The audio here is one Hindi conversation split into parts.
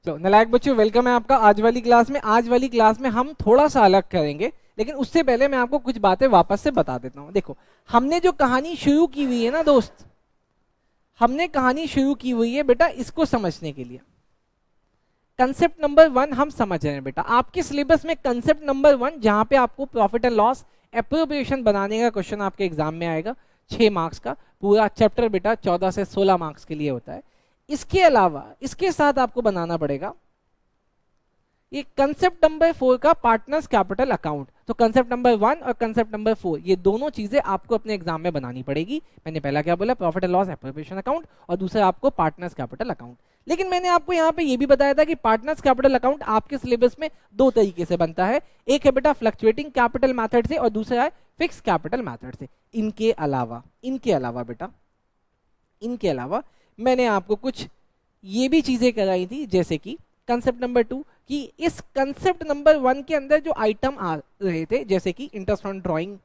तो नालायक बच्चों, वेलकम है आपका आज वाली क्लास में। आज वाली क्लास में हम थोड़ा सा अलग करेंगे, लेकिन उससे पहले मैं आपको कुछ बातें वापस से बता देता हूँ। देखो, हमने जो कहानी शुरू की हुई है ना दोस्त, हमने कहानी शुरू की हुई है बेटा इसको समझने के लिए। कंसेप्ट नंबर 1 हम समझ रहे हैं बेटा। आपके सिलेबस में कंसेप्ट नंबर 1, जहां पे आपको प्रॉफिट एंड लॉस एप्रोप्रिएशन बनाने का क्वेश्चन आपके एग्जाम में आएगा, 6 मार्क्स का पूरा चैप्टर बेटा 14 से 16 मार्क्स के लिए होता है। इसके अलावा इसके साथ आपको बनाना पड़ेगा ये कंसेप्ट नंबर 4 का पार्टनर्स कैपिटल अकाउंट। तो कंसेप्ट नंबर 1 और कंसेप्ट नंबर 4 ये दोनों चीजें आपको अपने एग्जाम में बनानी पड़ेगी। मैंने पहला क्या बोला, profit and loss appropriation account, और दूसरा आपको पार्टनर्स कैपिटल अकाउंट। लेकिन मैंने आपको यहाँ पे ये भी बताया था कि पार्टनर्स कैपिटल अकाउंट आपके सिलेबस में दो तरीके से बनता है। एक है बेटा फ्लक्चुएटिंग कैपिटल मेथड से, और दूसरा है फिक्स कैपिटल मेथड से। इनके अलावा बेटा, इनके अलावा मैंने आपको कुछ ये भी चीजें कराई थी, जैसे कि कंसेप्ट नंबर 2 कि इस कंसेप्ट नंबर 1 के अंदर जो आइटम आ रहे थे, जैसे कि interest on drawing,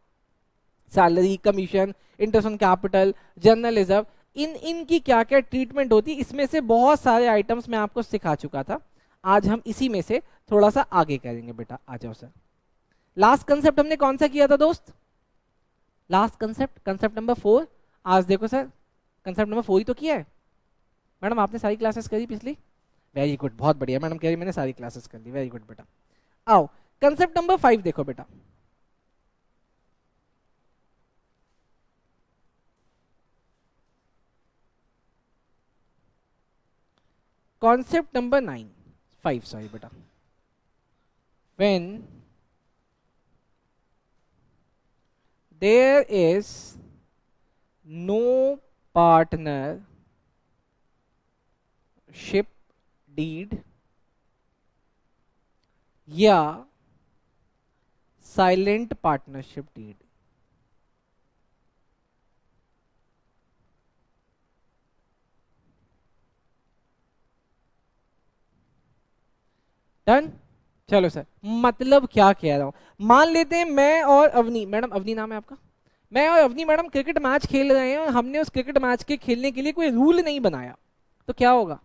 salary, commission, interest on capital, journal reserve, इनकी क्या क्या ट्रीटमेंट होती, इसमें से बहुत सारे आइटम्स मैं आपको सिखा चुका था। आज हम इसी में से थोड़ा सा आगे करेंगे बेटा। आ जाओ सर। लास्ट कंसेप्ट हमने कौन सा किया था दोस्त? Last concept number 4। आज देखो सर, कंसेप्ट नंबर 4 ही तो किया है। मैडम आपने सारी क्लासेस करी पिछली? वेरी गुड, बहुत बढ़िया। मैडम कह रही मैंने सारी क्लासेस कर ली, वेरी गुड बेटा। आओ कंसेप्ट नंबर 5 देखो बेटा। कॉन्सेप्ट नंबर 9, 5 सॉरी बेटा। When there is no partnership deed या साइलेंट पार्टनरशिप डीड। डन। चलो सर, मतलब क्या कह रहा हूं, मान लेते हैं मैं और अवनी, मैडम अवनी नाम है आपका, मैं और अवनी मैडम क्रिकेट मैच खेल रहे हैं और हमने उस क्रिकेट मैच के खेलने के लिए कोई रूल नहीं बनाया, तो क्या होगा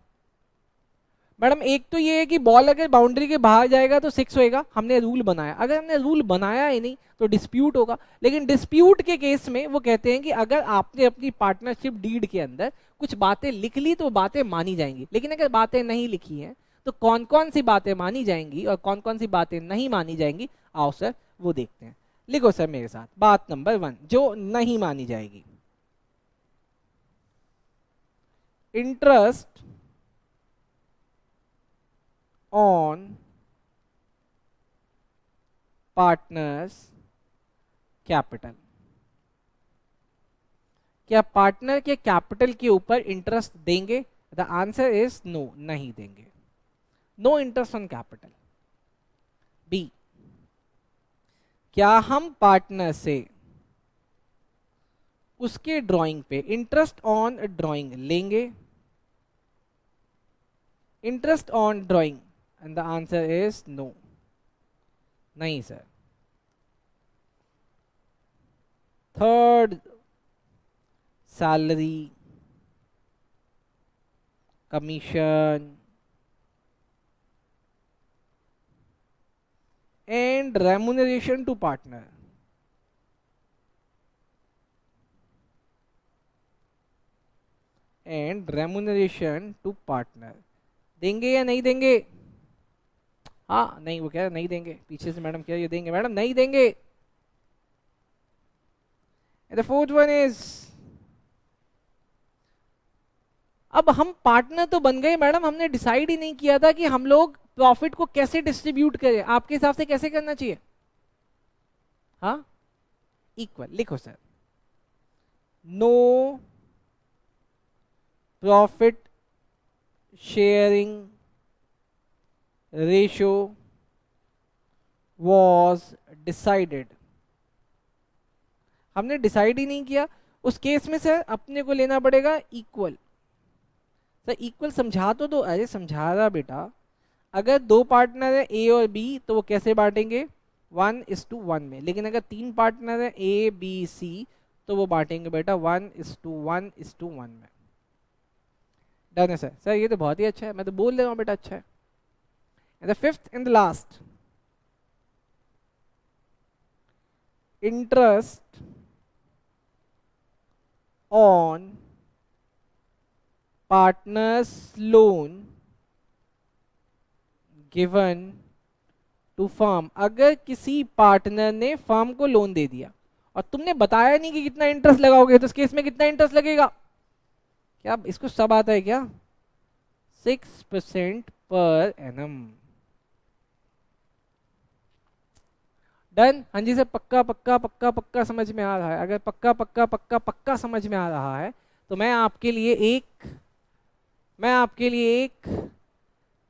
मैडम? एक तो ये है कि बॉल अगर बाउंड्री के बाहर जाएगा तो 6 होएगा, हमने रूल बनाया। अगर हमने रूल बनाया ही नहीं तो डिस्प्यूट होगा। लेकिन डिस्प्यूट के केस में वो कहते हैं कि अगर आपने अपनी पार्टनरशिप डीड के अंदर कुछ बातें लिख ली तो बातें मानी जाएंगी, लेकिन अगर बातें नहीं लिखी हैं तो कौन कौन सी बातें मानी जाएंगी और कौन कौन सी बातें नहीं मानी जाएंगी, आओ सर वो देखते हैं। लिखो सर मेरे साथ, बात नंबर 1 जो नहीं मानी जाएगी, इंटरेस्ट ऑन पार्टनर्स कैपिटल। क्या पार्टनर के कैपिटल के ऊपर इंटरेस्ट देंगे? द आंसर इज नो, नहीं देंगे। No interest on capital. B, क्या हम पार्टनर से उसके ड्राइंग पे इंटरेस्ट ऑन ड्राइंग लेंगे? Interest on drawing, and the answer is no, नहीं sir. Third, salary, commission and remuneration to partner। And remuneration to partner देंगे या नहीं देंगे? हाँ नहीं, वो कह रहे नहीं देंगे, पीछे से मैडम कह रही है देंगे, मैडम नहीं देंगे। द फोर्थ वन इज, अब हम पार्टनर तो बन गए मैडम, हमने डिसाइड ही नहीं किया था कि हम लोग प्रॉफिट को कैसे डिस्ट्रीब्यूट करें। आपके हिसाब से कैसे करना चाहिए? हाँ, इक्वल। लिखो sir, no profit sharing ratio was decided. हमने डिसाइड ही नहीं किया, उस केस में सर अपने को लेना पड़ेगा इक्वल। सर इक्वल समझा तो दो। अरे समझा रहा बेटा, अगर दो पार्टनर है ए और बी तो वो कैसे बांटेंगे? 1:1 में। लेकिन अगर 3 पार्टनर है ए बी सी तो वो बांटेंगे बेटा 1:1:1 में। डन है सर। सर ये तो बहुत ही अच्छा है, मैं तो बोल रहा हूँ बेटा अच्छा है। And the fifth and the last, interest on partner's loan given to firm. अगर किसी पार्टनर ने फर्म को लोन दे दिया और तुमने बताया नहीं कि कितना इंटरेस्ट लगाओगे, तो इस केस में कितना इंटरेस्ट लगेगा? क्या इसको सब आता है क्या? 6% पर एनम। डन? हाँ जी सर, पक्का पक्का पक्का पक्का समझ में आ रहा है? अगर पक्का पक्का पक्का पक्का समझ में आ रहा है तो मैं आपके लिए एक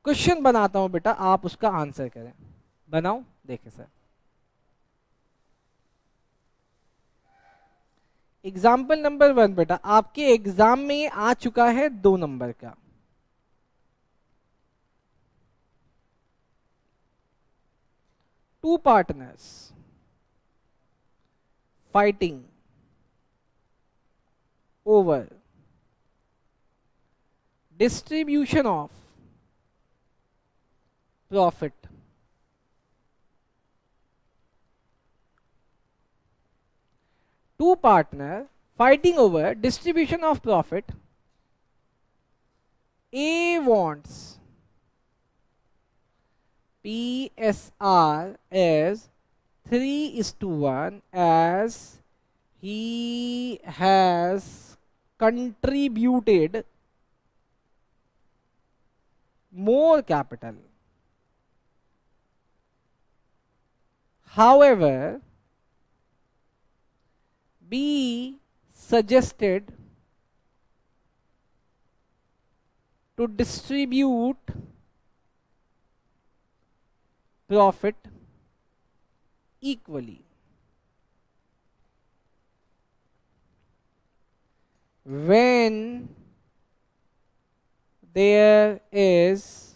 क्वेश्चन बनाता हूं बेटा, आप उसका आंसर करें। बनाओ, देखें सर। एग्जाम्पल नंबर 1 बेटा, आपके एग्जाम में ये आ चुका है 2 नंबर का। Two partners fighting over distribution of profit. Two partners fighting over distribution of profit. A wants PSR as 3:1 as he has contributed more capital. However, B suggested to distribute profit equally. When there is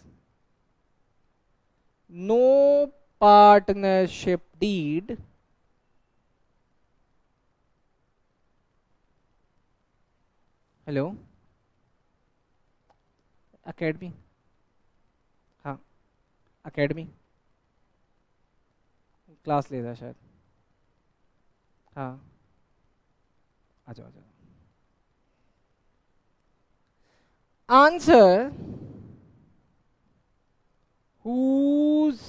no partnership deed, hello academy, हाँ अकेडमी क्लास ले रहा है शायद, हाँ आ जाओ आ जाओ। Answer whose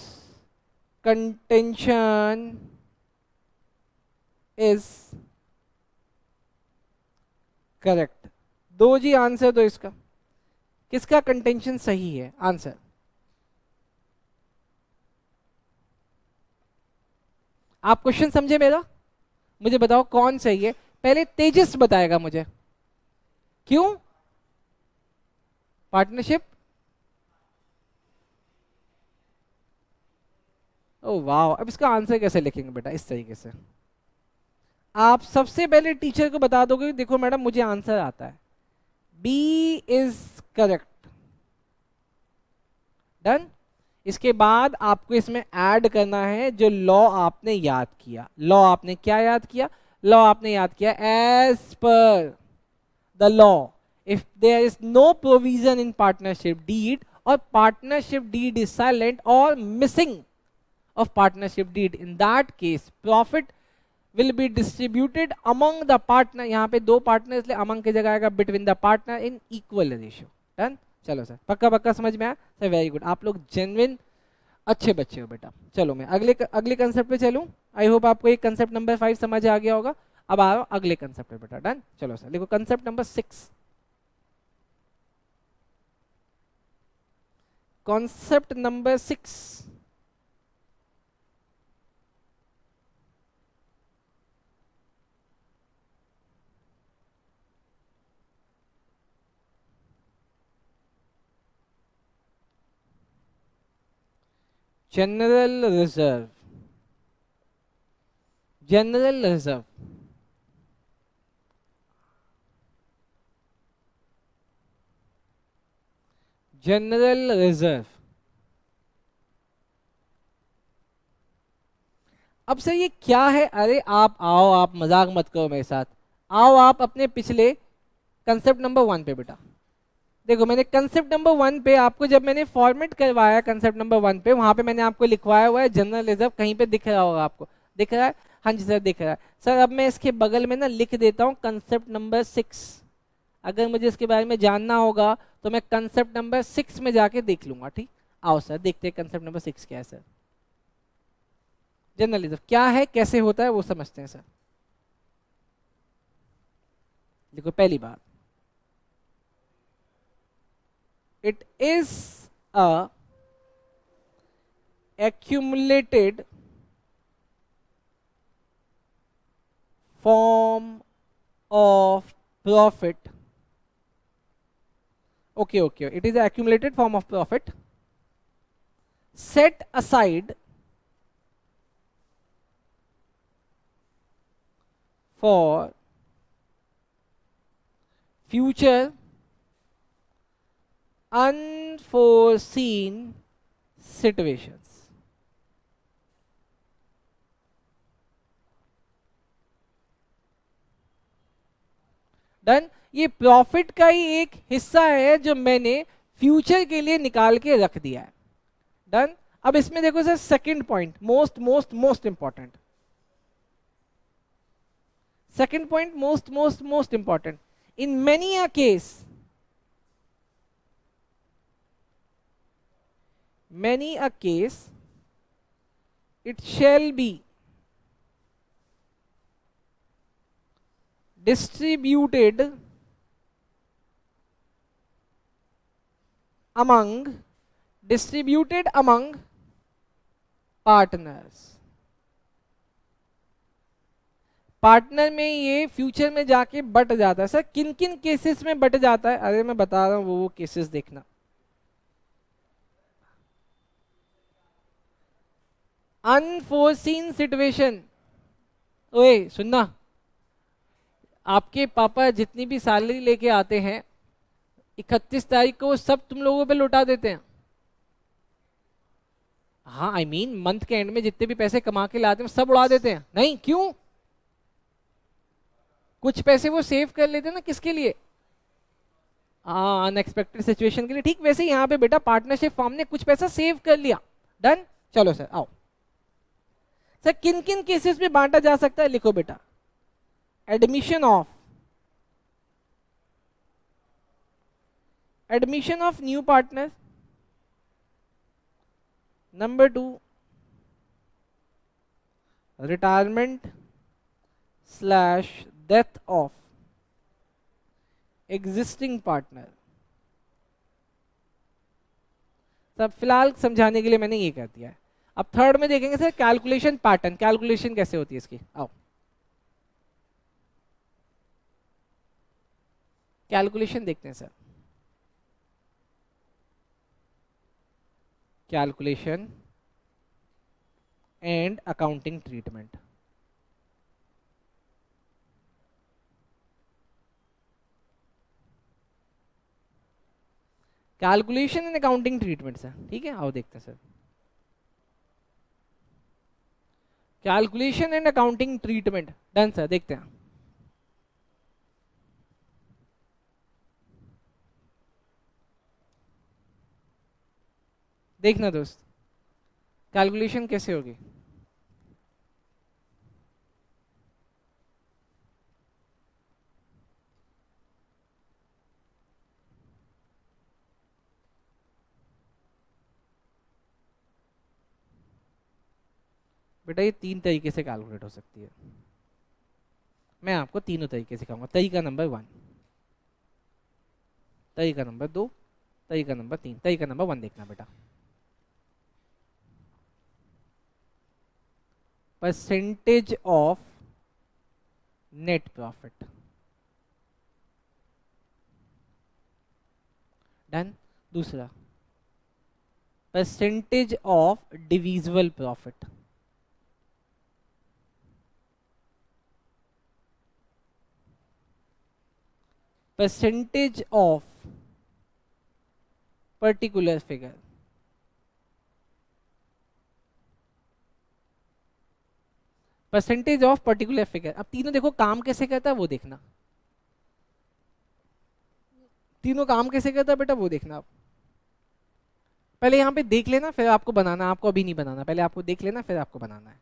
contention is correct। दो जी आंसर दो इसका, किसका कंटेंशन सही है? आंसर आप क्वेश्चन समझे मेरा? मुझे बताओ कौन सही है? पहले तेजस बताएगा मुझे। क्यों? पार्टनरशिप। ओ वाह, अब इसका आंसर कैसे लिखेंगे बेटा? इस तरीके से आप सबसे पहले टीचर को बता दोगे, देखो मैडम मुझे आंसर आता है, बी इज करेक्ट। डन? इसके बाद आपको इसमें ऐड करना है जो लॉ आपने याद किया। लॉ आपने क्या याद किया? लॉ आपने याद किया एज पर the law if there is no provision in partnership deed और पार्टनरशिप डीड इज साइलेंट और missing of partnership deed, in that case profit will be distributed among the partner। यहाँ पे दो पार्टनर इसलिए among की जगह आएगा between the partner in equal ratio। Done? चलो सर, पक्का पक्का समझ में आया सर? वेरी गुड, आप लोग जेन्युइन अच्छे बच्चे हो बेटा। चलो मैं अगले कंसेप्ट पे चलूं। आई होप आपको एक कंसेप्ट नंबर 5 समझ आ गया होगा। अब आ रहा हूं अगले कंसेप्ट पे बेटा। डन? चलो सर देखो concept number 6। Concept number 6, general reserve. General reserve general reserve. अब सर ये क्या है? अरे आप आओ, आप मजाक मत करो मेरे साथ। आओ आप अपने पिछले कंसेप्ट नंबर 1 पे बेटा। देखो मैंने कंसेप्ट नंबर 1 पे आपको जब मैंने फॉर्मेट करवाया, कंसेप्ट नंबर 1 पे वहां पे मैंने आपको लिखवाया हुआ है जनरल रिजर्व, कहीं पे दिख रहा होगा आपको, दिख रहा है? हाँ जी सर दिख रहा है सर। अब मैं इसके बगल में ना लिख देता हूँ कंसेप्ट नंबर 6। अगर मुझे इसके बारे में जानना होगा तो मैं कंसेप्ट नंबर 6 में जाके देख लूंगा। ठीक, आओ सर देखते हैं कंसेप्ट नंबर 6 क्या है सर। जनरल रिजर्व क्या है, कैसे होता है, वो समझते हैं सर। देखो पहली बात, it is a accumulated form of profit. Okay, it is an accumulated form of profit set aside for future unforeseen situations. Done. ये प्रॉफिट का ही एक हिस्सा है जो मैंने फ्यूचर के लिए निकाल के रख दिया है। डन। अब इसमें देखो sir second point, most most most important, second point, most important, in many a case, it shall be distributed among partners. Partner में ये फ्यूचर में जाके बट जाता है। सर किन किन केसेस में बट जाता है? अरे मैं बता रहा हूं, वो केसेस देखना। अनफोर्सीन सिचुएशन, ओए सुनना, आपके पापा जितनी भी सैलरी लेके आते हैं 31 तारीख को सब तुम लोगों पे लौटा देते हैं। हाँ आई मीन मंथ के एंड में जितने भी पैसे कमा के लाते हैं सब उड़ा देते हैं। नहीं क्यों? कुछ पैसे वो सेव कर लेते हैं ना, किसके लिए? हाँ अनएक्सपेक्टेड सिचुएशन के लिए। ठीक वैसे यहाँ पे बेटा पार्टनरशिप फॉर्म ने कुछ पैसा सेव कर लिया। डन। चलो सर आओ, सर किन किन केसेस में बांटा जा सकता है लिखो बेटा। Admission of new partner, number 2 retirement slash death of existing partner. सब फिलहाल समझाने के लिए मैंने ये कर दिया है। अब थर्ड में देखेंगे सर कैलकुलेशन पैटर्न, कैलकुलेशन कैसे होती है इसकी। आओ कैलकुलेशन देखते हैं sir. Calculation and accounting treatment. Calculation and accounting treatment sir, ठीक है आओ देखते हैं sir. Calculation and accounting treatment, done sir देखते हैं। देखना दोस्त कैलकुलेशन कैसे होगी। बेटा ये 3 तरीके से कैलकुलेट हो सकती है। मैं आपको तीनों तरीके सिखाऊंगा। तरीका नंबर 1, तरीका नंबर 2, तरीका नंबर 3। तरीका नंबर 1 देखना बेटा। Percentage of net profit. Done. दूसरा percentage of divisible profit. Percentage of particular figure. Percentage of particular figure. अब तीनों देखो काम कैसे करता है वो देखना। तीनों काम कैसे करता है बेटा वो देखना आप। पहले यहाँ पे देख लेना फिर आपको बनाना, आपको अभी नहीं बनाना, पहले आपको देख लेना फिर आपको बनाना है।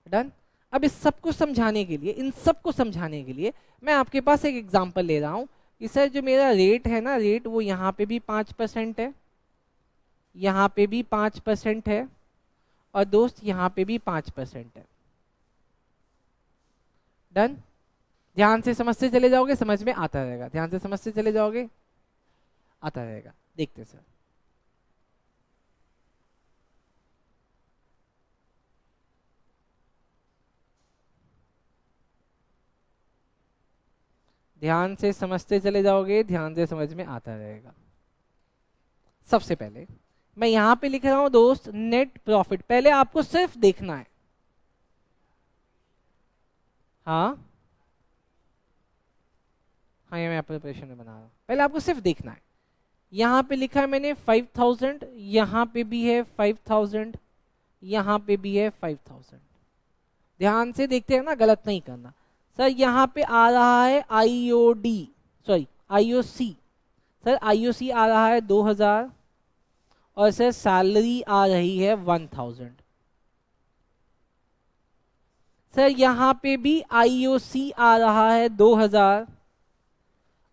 डन। अब इस सबको समझाने के लिए, इन सबको समझाने के लिए मैं आपके पास एक एग्जांपल ले रहा हूँ कि सर जो मेरा रेट है ना, रेट वो यहाँ पे भी 5% है, यहाँ पे भी 5% है, और दोस्त यहाँ पे भी 5% है। डन। ध्यान से समझते चले जाओगे, समझ में आता रहेगा, ध्यान से समझते चले जाओगे, आता रहेगा। देखते सर, ध्यान से समझते चले जाओगे, ध्यान से समझ में आता रहेगा। सबसे पहले मैं यहां पे लिख रहा हूं दोस्त नेट प्रॉफिट, पहले आपको सिर्फ देखना है। हाँ हाँ, ये मैं प्रिपरेशन में बना रहा हूं, पहले आपको सिर्फ देखना है। यहां पे लिखा है मैंने 5000, यहां पे भी है 5000, यहां पे भी है 5000। ध्यान से देखते हैं ना, गलत नहीं करना। सर यहाँ पे आ रहा है IOD, sorry IOC, sir IOC आ रहा है 2000, और सर सैलरी आ रही है 1000। सर यहाँ पे भी आईओसी आ रहा है 2000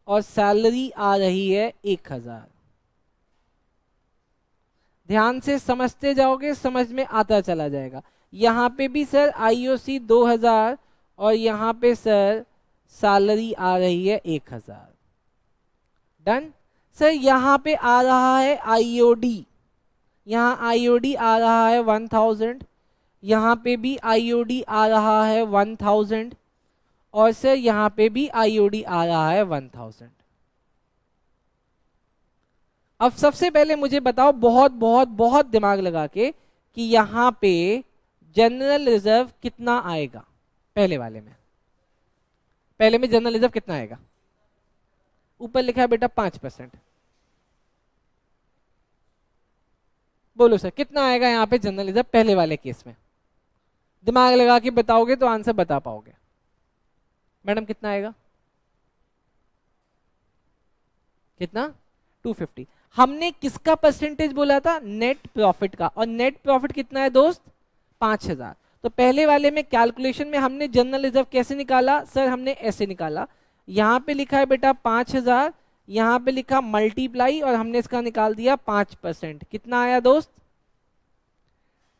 और सैलरी आ रही है 1000। ध्यान से समझते जाओगे, समझ में आता चला जाएगा। यहाँ पे भी सर आईओसी 2000 और यहाँ पे सर सैलरी आ रही है 1000। डन। सर यहाँ पे आ रहा है आईओडी, यहाँ आईओडी आ रहा है 1000, यहाँ पे भी आईओडी आ रहा है 1000, और सर यहाँ पे भी आईओडी आ रहा है 1000। अब सबसे पहले मुझे बताओ बहुत बहुत बहुत दिमाग लगा के कि यहाँ पे जनरल रिजर्व कितना आएगा। पहले वाले में, पहले में जनरल रिजर्व कितना आएगा? ऊपर लिखा है बेटा 5%। बोलो सर कितना आएगा यहाँ पे जनरल रिजर्व पहले वाले केस में? दिमाग लगा के बताओगे तो आंसर बता पाओगे। मैडम कितना आएगा? कितना? 250। हमने किसका परसेंटेज बोला था? नेट प्रॉफिट का। और नेट प्रॉफिट कितना है दोस्त? 5000। तो पहले वाले में कैलकुलेशन में हमने जनरल रिजर्व कैसे निकाला? सर हमने ऐसे निकाला, यहाँ पे लिखा है बेटा 5000, यहाँ पे लिखा मल्टीप्लाई, और हमने इसका निकाल दिया 5%। कितना आया दोस्त?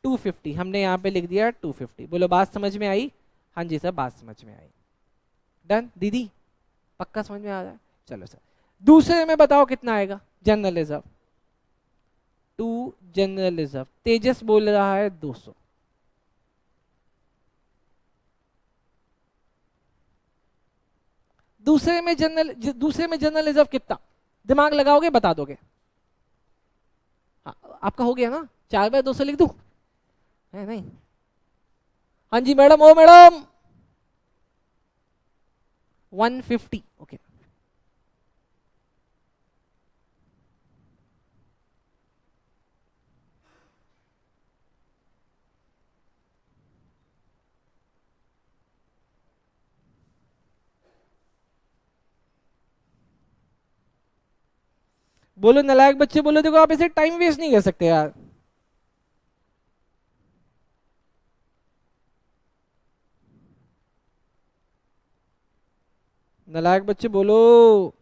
250। हमने यहाँ पे लिख दिया 250। बोलो बात समझ में आई? हाँ जी सर बात समझ में आई। डन। दीदी पक्का समझ में आ रहा है? चलो सर दूसरे में बताओ कितना आएगा general reserve? 2 general reserve. Tejas बोल रहा है 200। दूसरे में जनरल रिजर्व कितना? दिमाग लगाओगे बता दोगे। हाँ, आपका हो गया ना? 4/200 लिख दूं? है नहीं? हाँ जी मैडम। ओ मैडम 150। ओके बोलो नालायक बच्चे बोलो, देखो आप ऐसे टाइम वेस्ट नहीं कर सकते यार। नालायक बच्चे बोलो।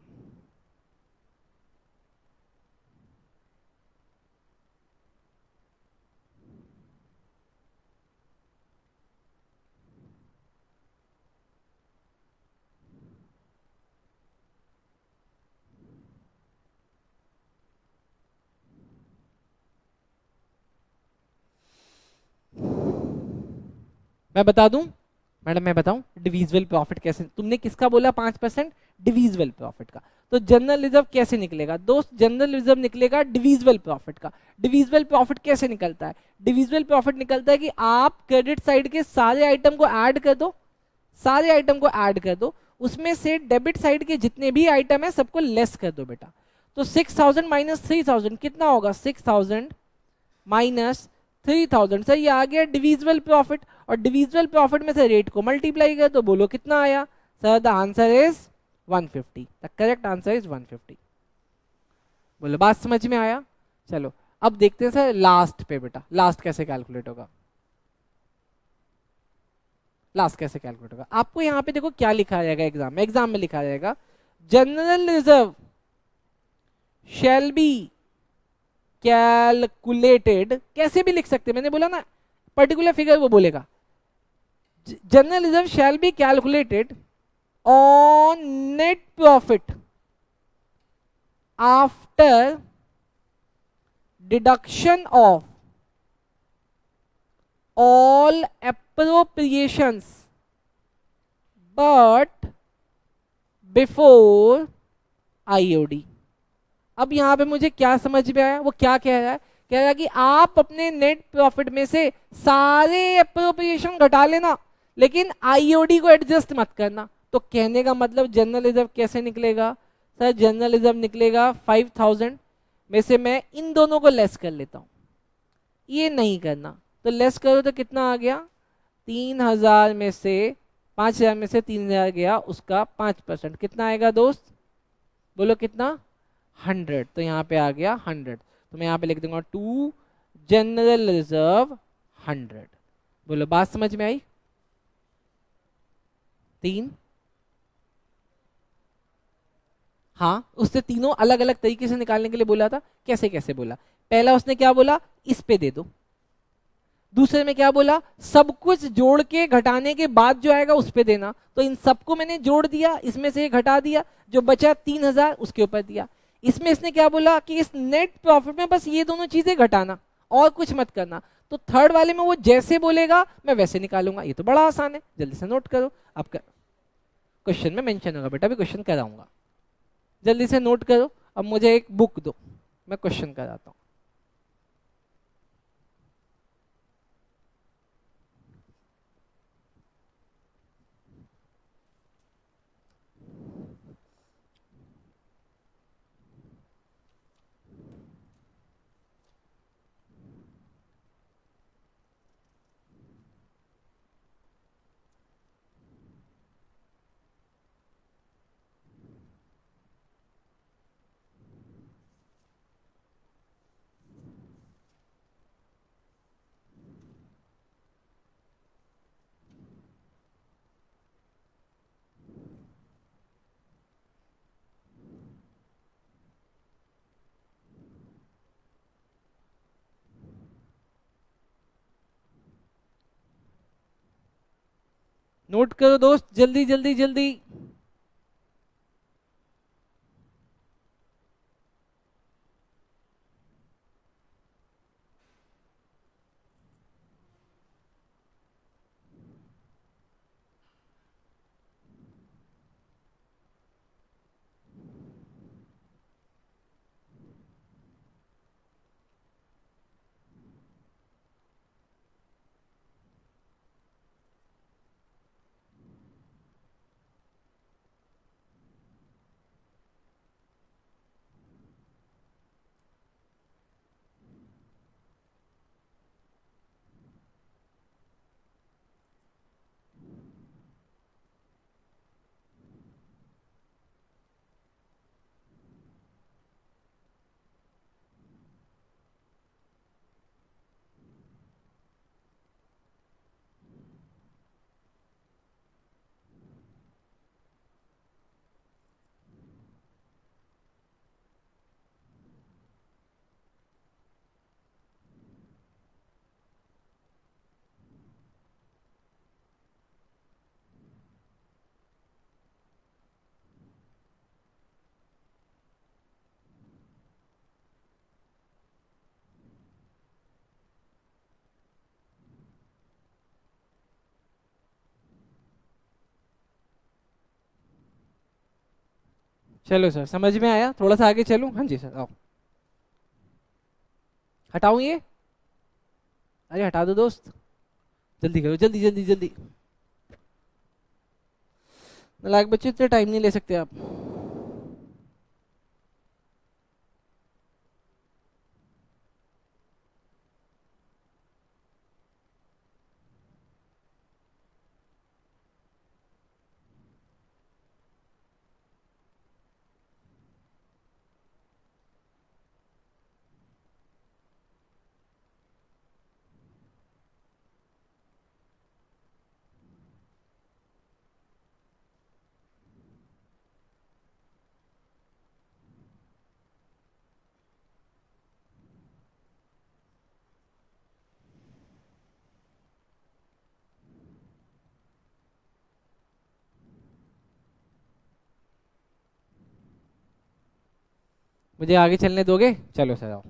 मैं बता दूं? मैडम मैं बताऊं डिविजिबल प्रॉफिट कैसे? तुमने किसका बोला 5%? डिविजिबल प्रॉफिट का। तो जनरल रिजर्व कैसे निकलेगा दोस्त? जनरल रिजर्व निकलेगा डिविजिबल प्रॉफिट का। डिविजिबल प्रॉफिट कैसे निकलता है? डिविजिबल प्रॉफिट निकलता है कि आप क्रेडिट साइड के सारे आइटम को ऐड कर दो, सारे आइटम को ऐड कर दो, उसमें से डेबिट साइड के जितने भी आइटम है सबको लेस कर दो बेटा। तो 6000 माइनस 3000 कितना होगा? 6000 माइनस 3000। सर ये आ गया डिविजिबल प्रॉफिट, और डिविजिबल प्रॉफिट में से रेट को मल्टीप्लाई कर तो बोलो कितना आया? Sir the answer is 150। The correct answer is 150। बोलो बात समझ में आया। चलो अब देखते हैं सर लास्ट पे, बेटा लास्ट कैसे कैलकुलेट होगा। लास्ट कैसे कैलकुलेट होगा, आपको यहाँ पे देखो क्या लिखा जाएगा एग्जाम में, एग्जाम में लिखा जाएगा general reserve shall be calculated, कैसे भी लिख सकते हैं, मैंने बोला ना पर्टिकुलर फिगर वो बोलेगा। General reserve shall be calculated on net profit after deduction of all appropriations but before IOD। अब यहां पे मुझे क्या समझ में आया, वो क्या कह रहा है, कह रहा है कि आप अपने नेट प्रॉफिट में से सारे अप्रोप्रिएशन घटा लेना लेकिन आईओडी को एडजस्ट मत करना। तो कहने का मतलब जनरल रिजर्व कैसे निकलेगा सर, जनरल रिजर्व निकलेगा 5000 में से मैं इन दोनों को लेस कर लेता हूं, ये नहीं करना। तो लेस करो तो कितना आ गया, 3000 में से 5000 में से 3000 गया, उसका 5% कितना आएगा दोस्त, बोलो कितना, 100। तो यहाँ पे आ गया 100, तो मैं यहाँ पे लिख दूंगा 2 जनरल रिजर्व 100। बोलो बात समझ में आई। 3, हाँ उससे तीनों अलग अलग तरीके से निकालने के लिए बोला था। कैसे कैसे बोला, पहला उसने क्या बोला, इस पे दे दो। दूसरे में क्या बोला, सब कुछ जोड़ के घटाने के बाद जो आएगा उस पे देना। तो इन सबको मैंने जोड़ दिया, इसमें से घटा दिया, जो बचा 3000 उसके ऊपर दिया। इसमें इसने क्या बोला कि इस नेट प्रॉफिट में बस ये दोनों चीजें घटाना और कुछ मत करना। तो थर्ड वाले में वो जैसे बोलेगा मैं वैसे निकालूंगा। ये तो बड़ा आसान है, जल्दी से नोट करो। आपका क्वेश्चन में मेंशन होगा बेटा, भी क्वेश्चन कराऊंगा, जल्दी से नोट करो। अब मुझे एक बुक दो, मैं क्वेश्चन कराता हूँ। नोट करो दोस्त, जल्दी जल्दी जल्दी। चलो सर समझ में आया, थोड़ा सा आगे चलूं, हाँ जी सर आओ। हटाऊं ये, अरे हटा दो दोस्त, जल्दी करो जल्दी जल्दी जल्दी। नालायक बच्चे, इतना टाइम नहीं ले सकते आप। मुझे आगे चलने दोगे? चलो सर आओ।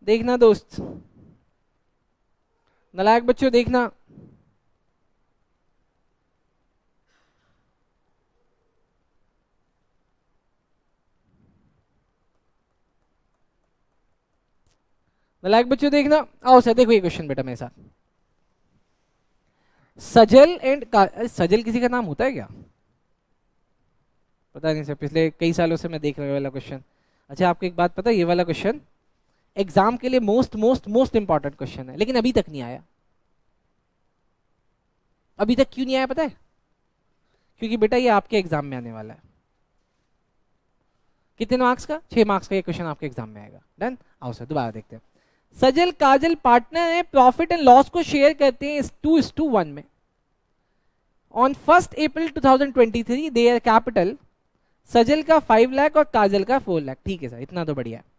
देखना दोस्त, नालायक बच्चों देखना। नालायक बच्चों देखना। आओ सर देखो ये क्वेश्चन बेटा मेरे साथ। सजल एंड सजल किसी का नाम होता है क्या? पता नहीं सर, पिछले कई सालों से मैं देख रहा हूँ ये वाला क्वेश्चन। अच्छा आपको एक बात पता है, ये वाला क्वेश्चन एग्जाम के लिए most most most important question है, लेकिन अभी तक नहीं आया। अभी तक क्यों नहीं आया पता है? क्योंकि बेटा ये आपके एग्जाम में आने वाला है। कितने मार्क्स का? 6 मार्क्स का ये क्वेश्चन आपके एग्जाम में आएगा। डन। आओ सर दोबारा देखते हैं। सजल काजल पार्टनर है, प्रॉफिट एंड लॉस को शेयर करते हैं 2:1 में। ऑन 1 अप्रैल 2023 देयर कैपिटल, सजल का 5 लाख और काजल का 4 लाख। ठीक है सर, इतना तो बढ़िया है।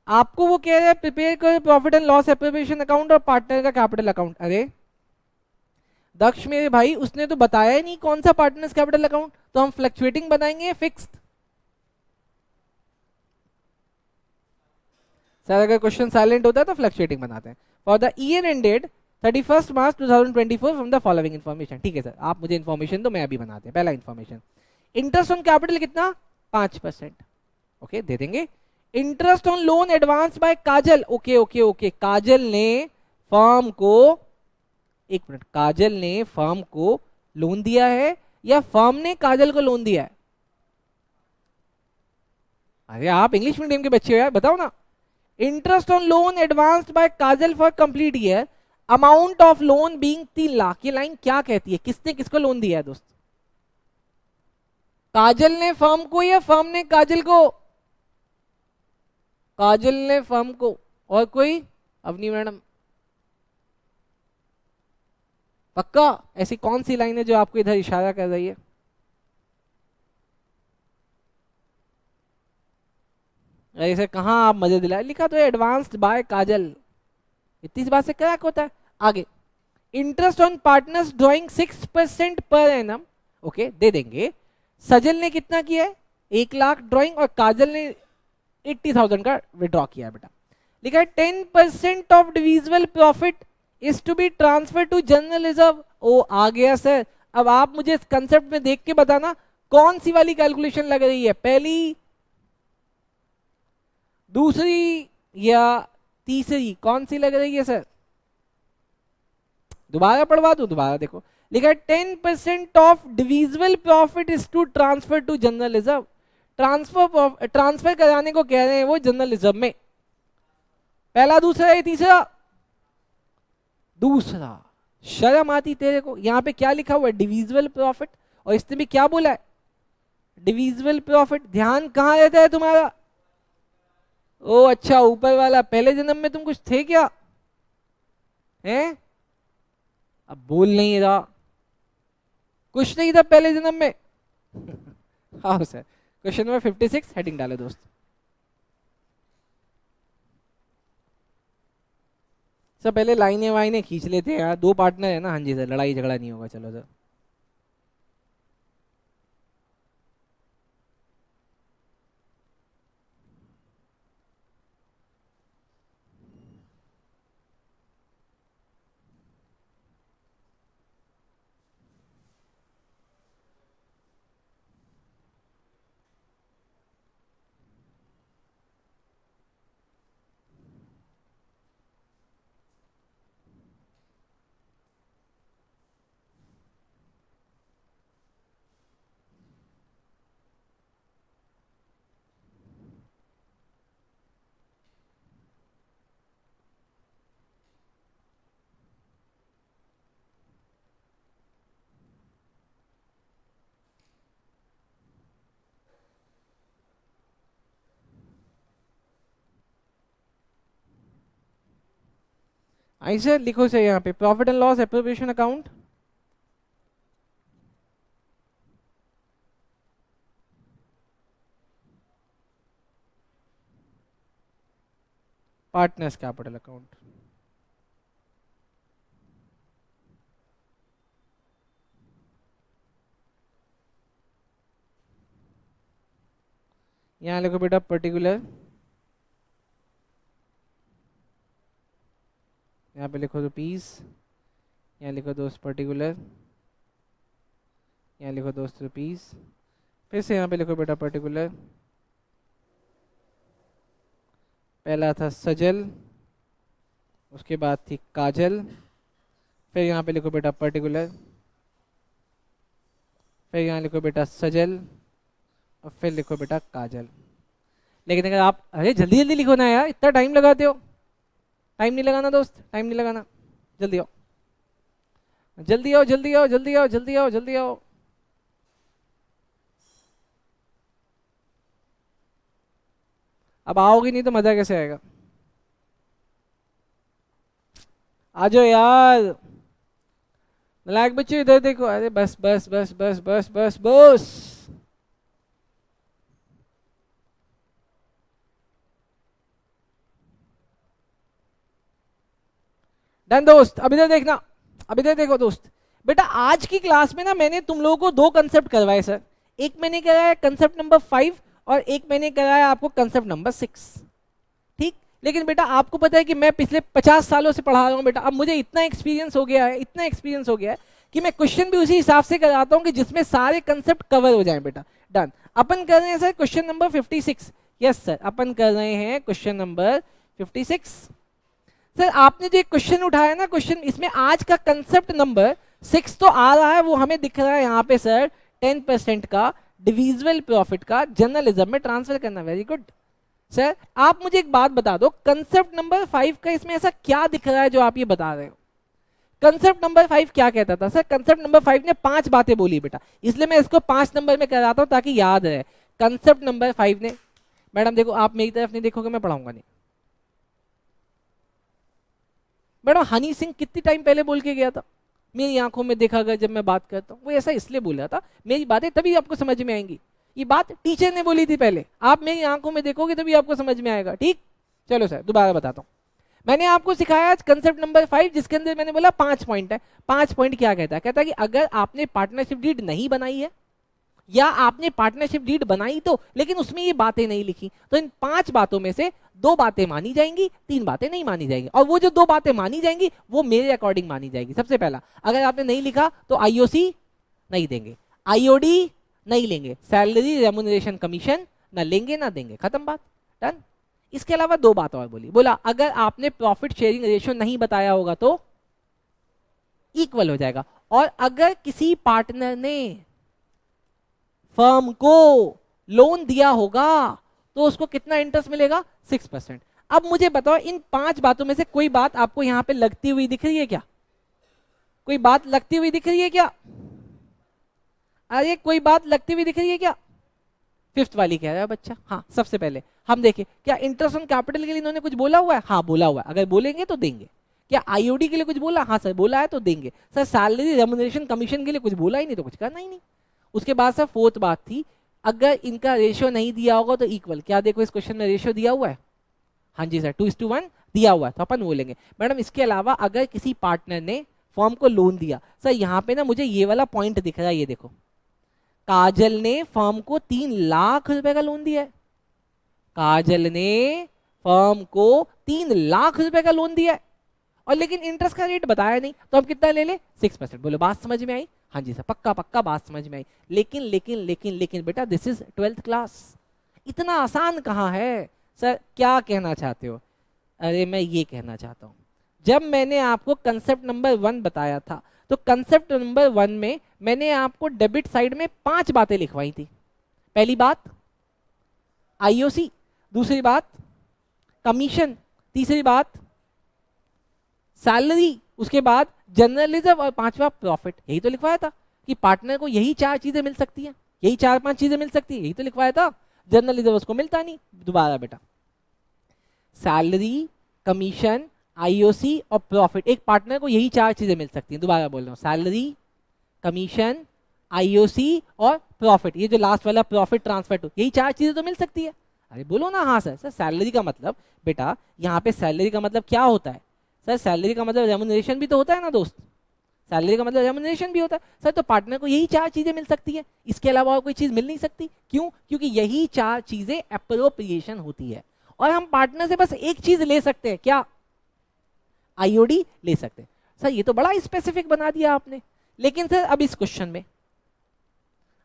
आपको वो कह रहा है प्रिपेयर करो profit and loss appropriation account और पार्टनर का कैपिटल अकाउंट। अरे दक्ष मेरे भाई, उसने तो बताया ही नहीं कौन सा पार्टनर्स कैपिटल अकाउंट, तो हम फ्लक्चुएटिंग बनाएंगे फिक्स्ड? सर अगर क्वेश्चन साइलेंट होता है तो फ्लक्चुएटिंग बनाते हैं। For the year ended 31 March 2024 from the following information. ठीक है सर, आप मुझे इन्फॉर्मेशन दो, मैं अभी बनाते हैं। पहला इन्फॉर्मेशन, इंटरेस्ट ऑन कैपिटल कितना? 5%। ओके दे देंगे। Interest on loan advance by Kajal. Okay okay okay, Kajal ने फर्म को, एक मिनट, काजल ने फर्म को लोन दिया है या फर्म ने काजल को लोन दिया है? अरे आप इंग्लिश मीडियम के बच्चे हो यार, बताओ ना। Interest on loan advanced by Kajal for complete year, amount of loan being 3 lakh. ये लाइन क्या कहती है? किसने किसको लोन दिया है दोस्त? काजल ने फर्म को या फर्म ने काजल को? काजल ने फर्म को। और कोई? अवनी मैडम पक्का? ऐसी कौन सी लाइन है जो आपको इधर इशारा कर रही है? ऐसे कहाँ आप मजे दिलाए, लिखा तो एडवांस्ड बाय काजल, इतनी सी बात से क्या होता है। आगे, interest on partners drawing 6% per annum. Okay दे देंगे। सजल ने कितना किया है? 1 लाख ड्रॉइंग, और काजल ने 80,000 का विड्रॉ किया है बेटा। लिखा है 10% of divisible profit is to be transfer to general reserve. ओ आ गया सर। अब आप मुझे इस कंसेप्ट में देख के बताना कौन सी वाली कैलकुलेशन लग रही है, पहली, दूसरी या तीसरी? कौन सी लग रही है सर? दोबारा पढ़वा दूं? दोबारा देखो, लिखा है 10% of divisible profit is to transfer to general reserve. Transfer कराने को कह रहे हैं वो जनरल रिजर्व में। पहला, दूसरा या तीसरा? दूसरा। शर्म आती तेरे को? यहां पे क्या लिखा हुआ है? डिविजिबल प्रॉफिट, और इसने भी क्या बोला है? Divisible profit. ध्यान कहां रहता है तुम्हारा? ओ अच्छा, ऊपर वाला। पहले जन्म में तुम कुछ थे क्या? हैं? अब बोल नहीं रहा, कुछ नहीं था पहले जन्म में। हाँ सर। क्वेश्चन नंबर 56 हेडिंग डालो दोस्त। सर पहले लाइनें वाइनें खींच लेते हैं यार, 2 पार्टनर है ना। हाँ जी सर, लड़ाई झगड़ा नहीं होगा। चलो सर। आई सर लिखो सर यहाँ पे, profit and loss appropriation account, partners capital account. यहाँ लिखो बेटा पर्टिकुलर, यहाँ पे लिखो रुपीस, यहाँ लिखो दोस्त पर्टिकुलर, यहाँ लिखो दोस्त रुपीस, फिर से यहाँ पे लिखो बेटा पर्टिकुलर, पहला था सजल, उसके बाद थी काजल, फिर यहाँ पे लिखो बेटा पर्टिकुलर, फिर यहाँ लिखो बेटा सजल, और फिर लिखो बेटा काजल। लेकिन अगर आप, अरे जल्दी जल्दी लिखो ना यार, इतना टाइम लगाते हो। टाइम नहीं लगाना दोस्त, टाइम नहीं लगाना, जल्दी आओ जल्दी आओ जल्दी आओ जल्दी आओ जल्दी आओ जल्दी आओ। अब आओगे नहीं तो मजा कैसे आएगा? आ जाओ यार, नालायक बच्चे इधर देखो। अरे बस बस बस बस बस बस बस। डन दोस्त, अब इधर देखना, अब इधर देखो दोस्त। बेटा आज की क्लास में ना मैंने तुम लोगों को दो कंसेप्ट करवाए सर। एक मैंने कराया कंसेप्ट नंबर 5 और एक मैंने कराया आपको कंसेप्ट नंबर 6। ठीक, लेकिन बेटा आपको पता है कि मैं पिछले 50 सालों से पढ़ा रहा हूँ बेटा। अब मुझे इतना एक्सपीरियंस हो गया है, इतना एक्सपीरियंस हो गया है कि मैं क्वेश्चन भी उसी हिसाब से कराता हूँ कि जिसमें सारे कंसेप्ट कवर हो जाए बेटा। डन, अपन कर रहे हैं sir question number 56। Yes sir, अपन कर रहे हैं क्वेश्चन नंबर 56। सर आपने जो एक क्वेश्चन उठाया ना, क्वेश्चन इसमें आज का कंसेप्ट नंबर 6 तो आ रहा है, वो हमें दिख रहा है यहाँ पे सर 10% का डिविजिबल प्रॉफिट का जर्नलिज्म में ट्रांसफर करना। Very good sir. आप मुझे एक बात बता दो, कंसेप्ट नंबर 5 का इसमें ऐसा क्या दिख रहा है जो आप ये बता रहे हो? कंसेप्ट नंबर 5 क्या कहता था सर? कंसेप्ट नंबर 5 ने 5 बातें बोली बेटा, इसलिए मैं इसको 5 नंबर में कराता हूं ताकि याद रहे। कंसेप्ट नंबर 5 ने, मैडम देखो आप मेरी तरफ नहीं देखोगे मैं पढ़ाऊंगा नहीं। मैडम हनी सिंह कितनी टाइम पहले बोल के गया था, मेरी आंखों में देखा गया जब मैं बात करता हूँ, वो ऐसा इसलिए बोला था, मेरी बातें तभी आपको समझ में आएंगी। ये बात टीचर ने बोली थी पहले, आप मेरी आंखों में देखोगे तभी आपको समझ में आएगा। ठीक, चलो सर दोबारा बताता हूँ। मैंने आपको सिखाया आज कंसेप्ट नंबर 5 जिसके अंदर मैंने बोला 5 पॉइंट है। 5 पॉइंट क्या कहता है? कहता है कि अगर आपने पार्टनरशिप डीड नहीं बनाई है या आपने पार्टनरशिप डीड बनाई तो लेकिन उसमें ये बातें नहीं लिखी, तो इन 5 बातों में से 2 बातें मानी जाएंगी, 3 बातें नहीं मानी जाएंगी। और वो जो 2 बातें मानी जाएंगी वो मेरे अकॉर्डिंग मानी जाएगी। सबसे पहला, अगर आपने नहीं लिखा तो आईओसी नहीं देंगे, आईओडी नहीं लेंगे, सैलरी रेम्युनरेशन कमीशन ना लेंगे ना देंगे, खत्म बात, डन। इसके अलावा 2 बात और बोली, बोला अगर आपने प्रॉफिट शेयरिंग रेशियो नहीं बताया होगा तो इक्वल हो जाएगा, और अगर किसी पार्टनर ने फर्म को लोन दिया होगा तो उसको कितना इंटरेस्ट मिलेगा? 6%। अब मुझे बताओ इन 5 बातों में से कोई बात आपको यहां पे लगती हुई दिख रही है क्या? कोई बात लगती हुई दिख रही है क्या? अरे कोई बात लगती हुई दिख रही है क्या? 5th वाली कह रहा है बच्चा। हाँ, सबसे पहले हम देखें क्या इंटरेस्ट ऑन कैपिटल के लिए इन्होंने कुछ बोला हुआ है? हाँ बोला हुआ है, अगर बोलेंगे तो देंगे। क्या आईओडी के लिए कुछ बोला? हाँ सर बोला है तो देंगे। सर सैलरी रेम्युनरेशन कमीशन के लिए कुछ बोला ही नहीं तो कुछ करना ही नहीं। उसके बाद सर 4th बात थी, अगर इनका रेशियो नहीं दिया होगा तो इक्वल। क्या देखो इस क्वेश्चन में रेशियो दिया हुआ है? हाँ जी सर 2:1 दिया हुआ है, तो अपन बोलेंगे। मैडम इसके अलावा अगर किसी पार्टनर ने फर्म को लोन दिया, सर यहाँ पे ना मुझे ये वाला पॉइंट दिख रहा है, ये देखो काजल ने फर्म को 3 लाख रुपए का लोन दिया है। काजल ने फर्म को 3 लाख रुपए का लोन दिया है और लेकिन इंटरेस्ट का रेट बताया नहीं, तो अब कितना ले ले? 6%। बोलो बात समझ में आई? हाँ जी सर पक्का पक्का बात समझ में आई। लेकिन लेकिन लेकिन लेकिन बेटा दिस इज 12th क्लास, इतना आसान कहाँ है? सर क्या कहना चाहते हो? अरे मैं ये कहना चाहता हूँ, जब मैंने आपको कंसेप्ट नंबर 1 बताया था तो कंसेप्ट नंबर 1 में मैंने आपको डेबिट साइड में 5 बातें लिखवाई थी। पहली बात आईओसी, दूसरी बात कमीशन, तीसरी बात सैलरी, उसके बाद जर्नलिज्म और 5वां प्रॉफिट। यही तो लिखवाया था कि पार्टनर को यही 4 चीजें मिल सकती हैं, यही 4-5 चीजें मिल सकती है, यही तो लिखवाया था। जर्नलिज्म उसको मिलता नहीं। दोबारा बेटा, सैलरी, कमीशन, आईओसी और प्रॉफिट, एक पार्टनर को यही 4 चीजें मिल सकती हैं। दोबारा बोल रहा हूँ, सैलरी, कमीशन, आईओसी और प्रॉफिट। ये जो लास्ट वाला प्रॉफिट ट्रांसफर टू, यही 4 चीजें तो मिल सकती है। अरे बोलो ना। हाँ सर। सर सैलरी का मतलब बेटा, यहाँ पे सैलरी का मतलब क्या होता है? सर सैलरी का मतलब रेम्युनरेशन भी तो होता है ना दोस्त। सैलरी का मतलब रेम्युनरेशन भी होता है सर। तो पार्टनर को यही 4 चीजें मिल सकती है, इसके अलावा और कोई चीज मिल नहीं सकती। क्यों? क्योंकि यही 4 चीजें एप्रोप्रिएशन होती है। और हम पार्टनर से बस एक चीज ले सकते हैं, क्या? आईओडी ले सकते हैं। सर ये तो बड़ा स्पेसिफिक बना दिया आपने। लेकिन सर अब इस क्वेश्चन में,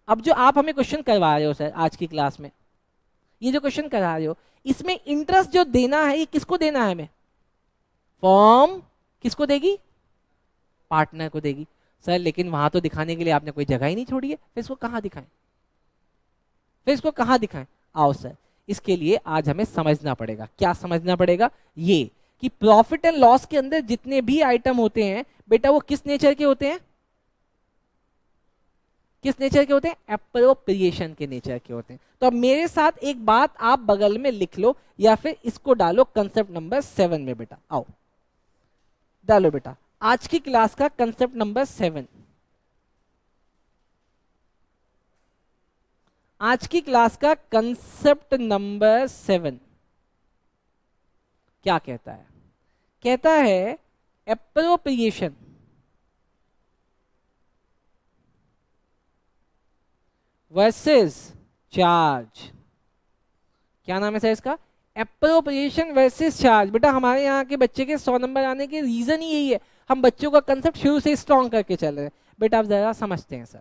अब जो आप हमें क्वेश्चन करवा रहे हो सर आज की क्लास में, ये जो क्वेश्चन करा रहे हो, इसमें इंटरेस्ट जो देना है ये किसको देना है हमें? फर्म किसको देगी? पार्टनर को देगी। सर लेकिन वहां तो दिखाने के लिए आपने कोई जगह ही नहीं छोड़ी है, फिर इसको कहां दिखाएं? फिर इसको कहां दिखाएं? आओ सर, इसके लिए आज हमें समझना पड़ेगा। क्या समझना पड़ेगा? ये कि प्रॉफिट एंड लॉस के अंदर जितने भी आइटम होते हैं बेटा, वो किस नेचर के होते हैं? किस नेचर के होते हैं? एप्रोप्रिएशन के नेचर के होते हैं। तो अब मेरे साथ एक बात आप बगल में लिख लो, या फिर इसको डालो कंसेप्ट नंबर 7 में बेटा। आओ डालो बेटा, आज की क्लास का कंसेप्ट नंबर 7। आज की क्लास का कंसेप्ट नंबर 7 क्या कहता है? कहता है एप्रोप्रिएशन वर्सेस चार्ज। क्या नाम है सर इसका? Appropriation versus charge. बेटा हमारे यहाँ के बच्चे के 100 नंबर आने के रीजन ही यही है, हम बच्चों का कंसेप्ट शुरू से स्ट्रॉन्ग करके चल रहे हैं। बेटा आप जरा समझते हैं सर।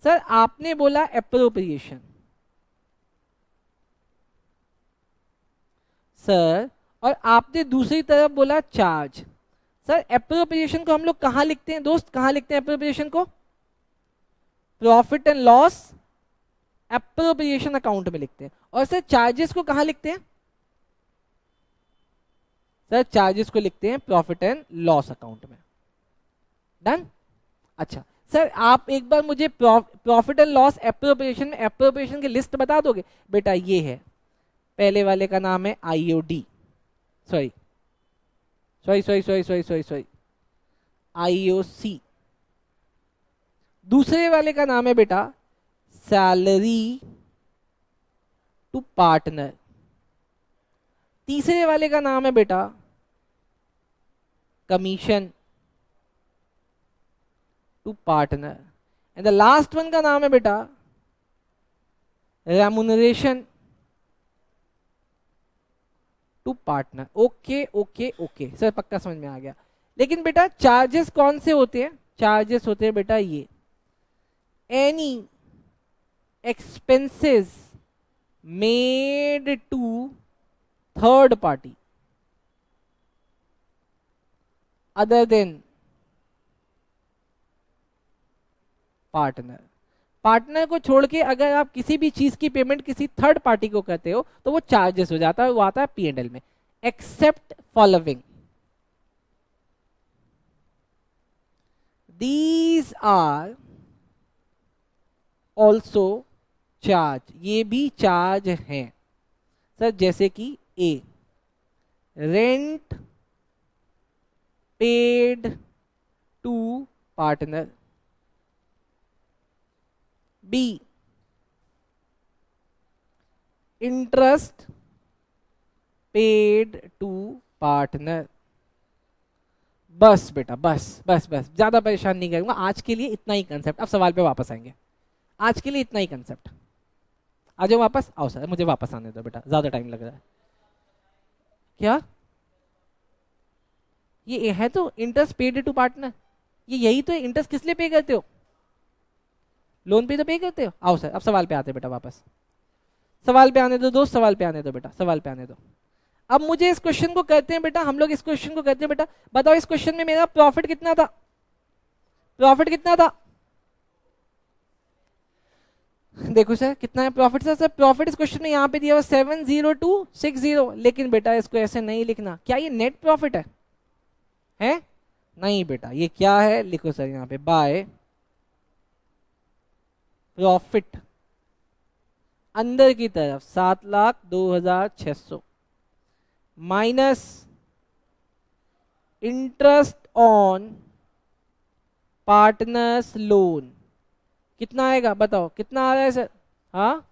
सर आपने बोला एप्रोप्रिएशन सर, और आपने दूसरी तरफ बोला चार्ज। सर एप्रोप्रिएशन को हम लोग कहाँ लिखते हैं दोस्त? कहाँ लिखते हैं एप्रोप्रिएशन को? Profit and loss appropriation account में लिखते हैं। और सर चार्जेस को कहाँ लिखते हैं? सर चार्जेस को लिखते हैं प्रॉफिट एंड लॉस अकाउंट में। डन? अच्छा सर आप एक बार मुझे प्रॉफिट एंड लॉस एप्रोप्रिएशन में एप्रोप्रिएशन की लिस्ट बता दोगे? बेटा ये है, पहले वाले का नाम है आईओडी, सॉरी आईओसी। दूसरे वाले का नाम है बेटा सैलरी टू पार्टनर। तीसरे वाले का नाम है बेटा commission to partner. And the last one का नाम है बेटा remuneration to partner. Okay okay okay sir, पक्का समझ में आ गया। लेकिन बेटा चार्जेस कौन से होते हैं? चार्जेस होते हैं बेटा ये, any expenses made to third party other than partner. Partner को छोड़ के अगर आप किसी भी चीज की पेमेंट किसी थर्ड पार्टी को करते हो तो वो चार्जेस हो जाता है, वो आता है P&L में। Except following, these are also charge, ये भी चार्ज हैं सर। जैसे कि A rent paid to partner, B interest paid to partner. बस बेटा बस बस बस, ज्यादा परेशान नहीं करूंगा आज के लिए, इतना ही कंसेप्ट। अब सवाल पे वापस आएंगे। आज के लिए इतना ही कंसेप्ट। आ जाओ वापस। आओ सर मुझे वापस आने दो बेटा, ज्यादा टाइम लग रहा है। क्या ये है? तो इंटरेस्ट पेड टू पार्टनर, ये यही तो है। इंटरेस्ट किस लिए पे करते हो? लोन पे तो पे करते हो। आओ सर अब सवाल पे आते बेटा वापस। सवाल पे आने दो दोस्त, सवाल पे आने दो बेटा, सवाल पे आने दो। अब मुझे इस क्वेश्चन को करते हैं बेटा, हम लोग इस क्वेश्चन को करते हैं बेटा। बताओ इस क्वेश्चन में मेरा प्रॉफिट कितना था? प्रॉफिट कितना था? देखो सर कितना है प्रॉफिट? सर प्रॉफिट इस क्वेश्चन में यहाँ पे दिया हुआ 70260। लेकिन बेटा इसको ऐसे नहीं लिखना। क्या ये नेट प्रॉफिट है? नहीं बेटा, ये क्या है? लिखो सर यहाँ पे बाय प्रॉफिट अंदर की तरफ 7,02,600 minus interest on partners loan. कितना आएगा बताओ? कितना आ रहा है सर? हाँ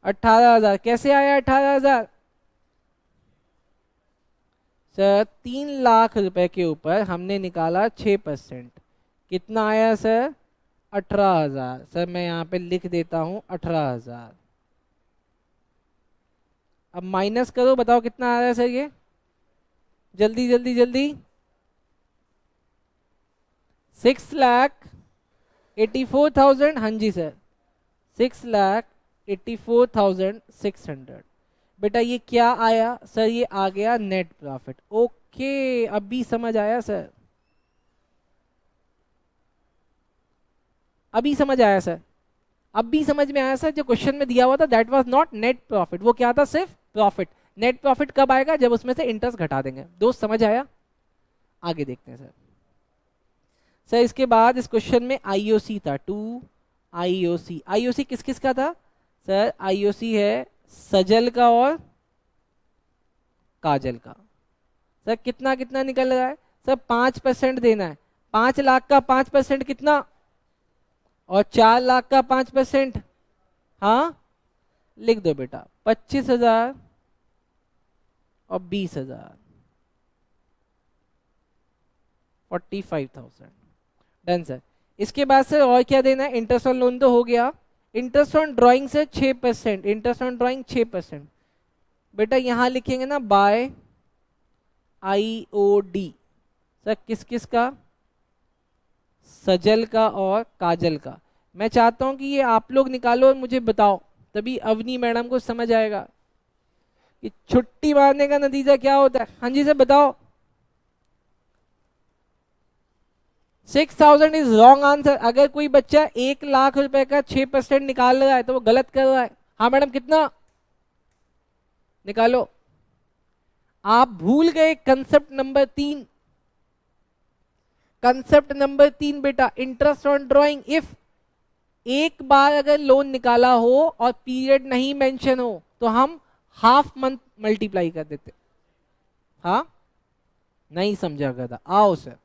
18,000। कैसे आया 18,000? सर 3 लाख रुपए के ऊपर हमने निकाला 6%। कितना आया सर? 18,000। सर मैं यहाँ पे लिख देता हूँ 18,000। अब माइनस करो, बताओ कितना आ रहा है सर ये, जल्दी जल्दी जल्दी। 6,84,000। हाँ जी सर, 6,84,600। बेटा ये क्या आया सर? ये आ गया नेट प्रॉफिट। ओके, अभी समझ आया सर, अभी समझ आया सर, अभी समझ में आया सर। जो क्वेश्चन में दिया हुआ था that was not net profit, वो क्या था? सिर्फ प्रॉफिट। नेट प्रॉफिट कब आएगा? जब उसमें से इंटरेस्ट घटा देंगे। दोस्त समझ आया? आगे देखते हैं सर। सर इसके बाद इस क्वेश्चन में आईओसी था, 2 आईओसी। आईओसी किस किस का था सर? आईओसी है सजल का और काजल का। सर कितना कितना निकल रहा है सर? 5% देना है। 5 लाख का 5% कितना? और 4 लाख का 5%? हाँ, लिख दो बेटा, 25,000 और 20,000, 45,000। Done sir. इसके बाद से और क्या देना है? इंटरेस्ट ऑन लोन तो हो गया। इंटरेस्ट ऑन ड्राइंग से 6%, इंटरेस्ट ऑन ड्राइंग 6%। बेटा यहां लिखेंगे ना बाय आईओडी। सर किस किस का? सजल का और काजल का। मैं चाहता हूं कि ये आप लोग निकालो और मुझे बताओ, तभी अवनी मैडम को समझ आएगा कि छुट्टी मारने का नतीजा क्या होता है। हाँ जी सर बताओ। 6,000 इज रॉन्ग आंसर। अगर कोई बच्चा 1 लाख रुपए का 6% निकाल रहा है तो वो गलत कर रहा है। हाँ मैडम कितना? निकालो। आप भूल गए कंसेप्ट नंबर 3। कंसेप्ट नंबर 3 बेटा, इंटरेस्ट ऑन ड्राइंग। इफ एक बार अगर लोन निकाला हो और पीरियड नहीं मेंशन हो तो हम हाफ मंथ मल्टीप्लाई कर देते। हाँ नहीं समझा गया? आओ सर।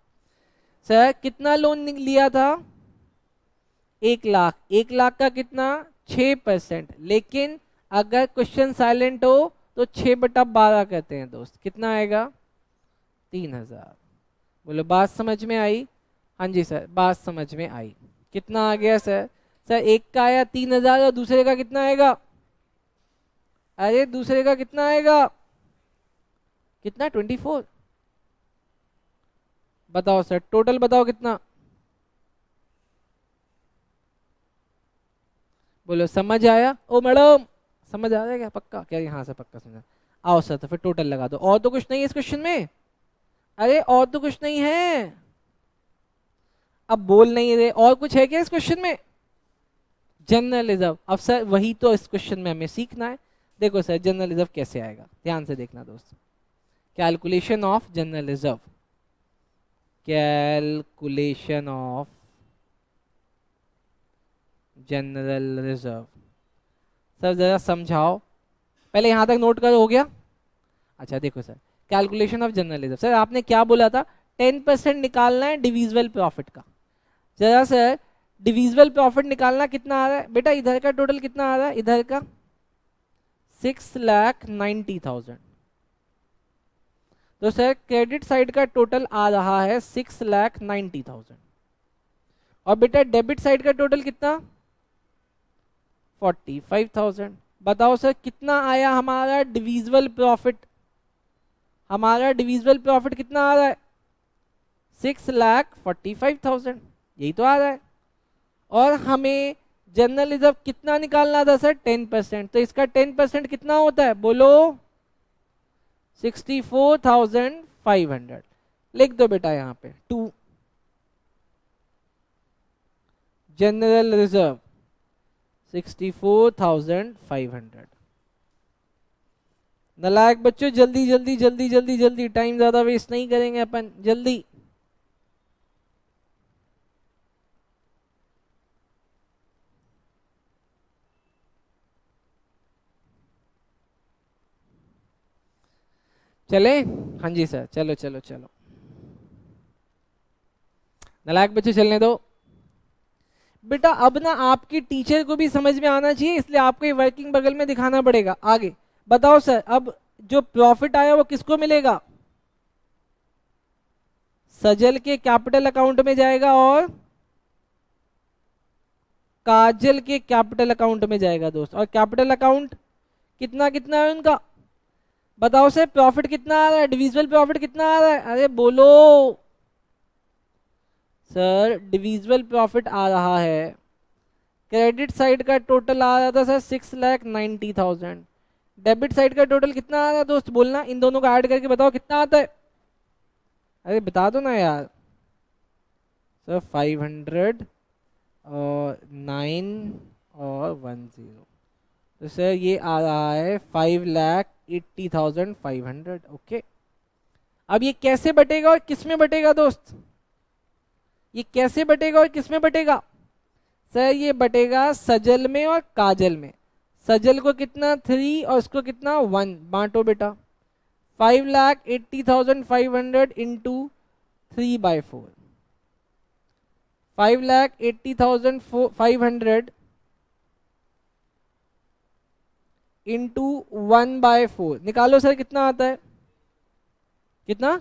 सर कितना लोन लिया था? 1 लाख। 1 लाख का कितना? 6%। लेकिन अगर क्वेश्चन साइलेंट हो तो 6/12 कहते हैं दोस्त। कितना आएगा? 3,000। बोलो बात समझ में आई? हाँ जी सर बात समझ में आई। कितना आ गया सर? सर एक का आया 3,000 और दूसरे का कितना आएगा? अरे दूसरे का कितना आएगा? कितना? 24। बताओ सर टोटल बताओ कितना? बोलो समझ आया? ओ मैडम समझ आ रहा है क्या? पक्का क्या? यहाँ से पक्का समझा। आओ सर तो फिर टोटल लगा दो। और तो कुछ नहीं है इस क्वेश्चन में? अरे और तो कुछ नहीं है। अब बोल नहीं रहे। और कुछ है क्या इस क्वेश्चन में? General reserve. अब सर वही तो इस क्वेश्चन में हमें सीखना है। देखो सर जनरल रिजर्व कैसे आएगा, ध्यान से देखना दोस्त। Calculation of general reserve, calculation of general reserve. Sir जरा समझाओ, पहले यहां तक नोट करो, हो गया? अच्छा देखो sir, calculation of general reserve. Sir आपने क्या बोला था? 10% निकालना है डिविजिबल प्रॉफिट का। जरा सर डिविजिबल प्रॉफिट निकालना कितना आ रहा है बेटा? इधर का टोटल कितना आ रहा है? इधर का 6,90,000। तो सर क्रेडिट साइड का टोटल आ रहा है 6,90,000। और बेटा डेबिट साइड का टोटल कितना? 45,000। बताओ सर कितना आया हमारा डिविजिबल प्रॉफिट? हमारा डिविजिबल प्रॉफिट कितना आ रहा है? 6,45,000। यही तो आ रहा है। और हमें जनरल रिजर्व कितना निकालना था सर? 10%। तो इसका 10% कितना होता है बोलो? 64,500। लिख दो बेटा यहाँ पे 2 जनरल रिजर्व 64,500। नालायक बच्चों जल्दी जल्दी जल्दी जल्दी जल्दी, टाइम ज्यादा वेस्ट नहीं करेंगे अपन, जल्दी। चले? हाँ जी सर चलो चलो चलो, नालायक बच्चे चलने दो। बेटा अब ना आपकी टीचर को भी समझ में आना चाहिए, इसलिए आपको ये वर्किंग बगल में दिखाना पड़ेगा। आगे बताओ सर, अब जो प्रॉफिट आया वो किसको मिलेगा? सजल के कैपिटल अकाउंट में जाएगा और काजल के कैपिटल अकाउंट में जाएगा दोस्त। और कैपिटल अकाउंट कितना कितना है उनका, बताओ सर। प्रॉफिट कितना आ रहा है, डिविजिबल प्रॉफिट कितना आ रहा है, अरे बोलो सर। डिविजिबल प्रॉफिट आ रहा है, क्रेडिट साइड का टोटल आ रहा था सर 6,90,000। डेबिट साइड का टोटल कितना आ रहा है दोस्त, बोलना, इन दोनों का ऐड करके बताओ कितना आता है। अरे बता दो ना यार सर। 500 और 9 और 10, तो सर ये आ रहा है 5,80,500। ओके, अब ये कैसे बटेगा और किस में बटेगा दोस्त, ये कैसे बटेगा और किस में बटेगा सर। ये बटेगा सजल में और काजल में। सजल को कितना 3 और इसको कितना 1, बांटो बेटा। 5,80,500 इंटू 3/4, 5,80,500 इंटू 1/4 निकालो सर कितना आता है, कितना।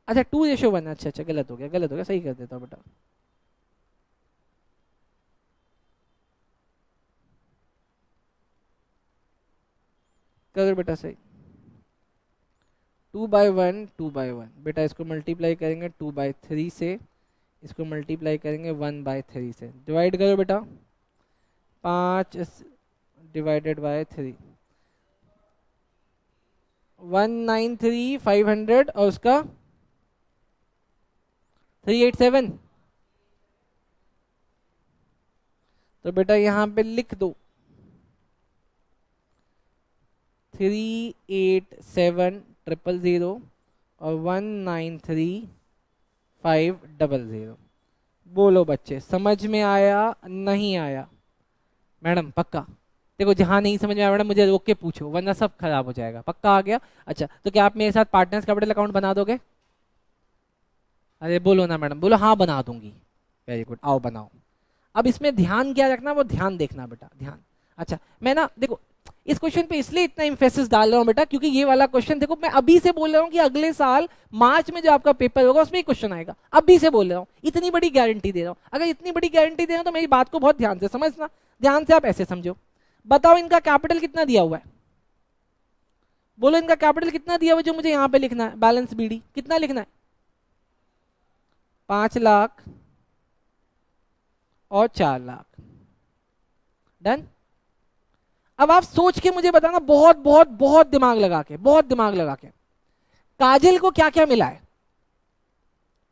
अच्छा 2:1, अच्छा अच्छा गलत हो गया, गलत हो गया, सही कर देता हूँ बेटा। करो बेटा सही। 2/1 2/1 बेटा, इसको मल्टीप्लाई करेंगे 2/3 से, इसको मल्टीप्लाई करेंगे 1/3 से। डिवाइड करो बेटा, 5 डिवाइडेड बाय 3, 193,500 और उसका 387। तो बेटा यहाँ पे लिख दो 387,000 और 193,500। बोलो बच्चे समझ में आया नहीं आया। मैडम पक्का, देखो जहाँ नहीं समझ में आया मैडम मुझे रोक के पूछो वरना सब खराब हो जाएगा। पक्का आ गया। अच्छा तो क्या आप मेरे साथ पार्टनर्स कैपिटल अकाउंट बना दोगे। अरे बोलो ना मैडम, बोलो हाँ बना दूंगी। वेरी गुड, आओ बनाओ। अब इसमें ध्यान क्या रखना, वो ध्यान देखना बेटा, ध्यान। अच्छा मैं ना देखो इस क्वेश्चन पे इसलिए इतना इंफेसिस डाल रहा हूँ बेटा, क्योंकि ये वाला क्वेश्चन देखो मैं अभी से बोल रहा हूँ कि अगले साल मार्च में जो आपका पेपर होगा उसमें क्वेश्चन आएगा। अभी से बोल रहा हूँ, इतनी बड़ी गारंटी दे रहा हूँ। अगर इतनी बड़ी गारंटी दे रहा हूँ तो मेरी बात को बहुत ध्यान से समझना। ध्यान से आप ऐसे समझो, बताओ इनका कैपिटल कितना दिया हुआ है, बोलो इनका कैपिटल कितना दिया हुआ है जो मुझे यहाँ पे लिखना है। बैलेंस बीडी कितना लिखना है, 5 लाख और 4 लाख। डन। अब आप सोच के मुझे बताना, बहुत बहुत बहुत दिमाग लगा के, बहुत दिमाग लगा के, काजल को क्या क्या मिला है,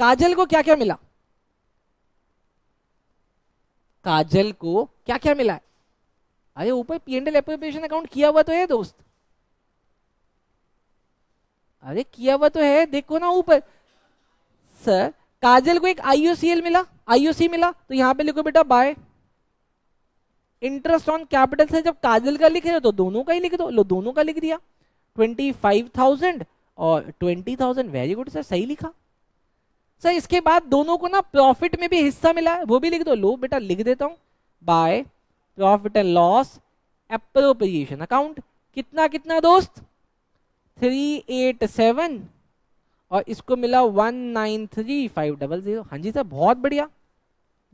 काजल को क्या क्या मिला, काजल को क्या क्या मिला है। अरे ऊपर P&L एप्रोप्रिएशन अकाउंट किया हुआ तो है दोस्त, अरे किया हुआ तो है, देखो ना ऊपर। सर काजल को एक IOCL मिला, IOC मिला, तो यहां पे लिखो बेटा बाय इंटरेस्ट ऑन कैपिटल से। जब काजल का लिख रहे हो तो दोनों का ही लिख दो, लो दोनों का लिख दिया। 25,000 और 20,000। वेरी गुड सर, सही लिखा। सर इसके बाद दोनों को ना प्रॉफिट में भी हिस्सा मिला है, वो भी लिख दो। लो बेटा लिख देता हूं, by profit and loss appropriation account. कितना कितना दोस्त, 387 और इसको मिला 193,500। हाँ जी सर बहुत बढ़िया,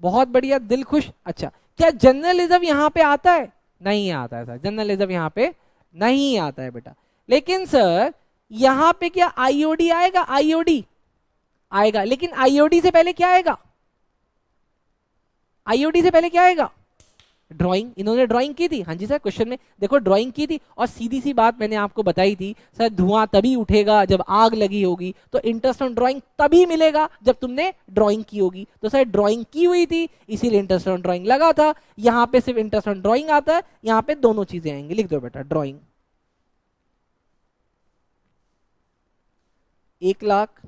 बहुत बढ़िया, दिल खुश। अच्छा क्या जनरल रिजर्व यहाँ पे आता है, नहीं आता है सर, जनरल रिजर्व यहाँ पे नहीं आता है बेटा। लेकिन सर यहाँ पे क्या IOD आएगा, IOD आएगा, लेकिन IOD से पहले क्या आएगा, IOD से पहले क्या आएगा, ड्राइंग। इन्होंने ड्राइंग की थी, हाँ जी सर क्वेश्चन में देखो ड्राइंग की थी। और सीधी सी बात मैंने आपको बताई थी सर, धुआं तभी उठेगा जब आग लगी होगी, तो इंटरेस्ट ऑन ड्राइंग तभी मिलेगा जब तुमने ड्राइंग की होगी। तो सर ड्राइंग की हुई थी इसीलिए इंटरेस्ट ऑन ड्राइंग लगा था। यहाँ पे सिर्फ इंटरेस्ट ऑन ड्राइंग आता है, यहाँ पे दोनों चीजें आएंगी। लिख दो बेटा ड्राइंग 1 लाख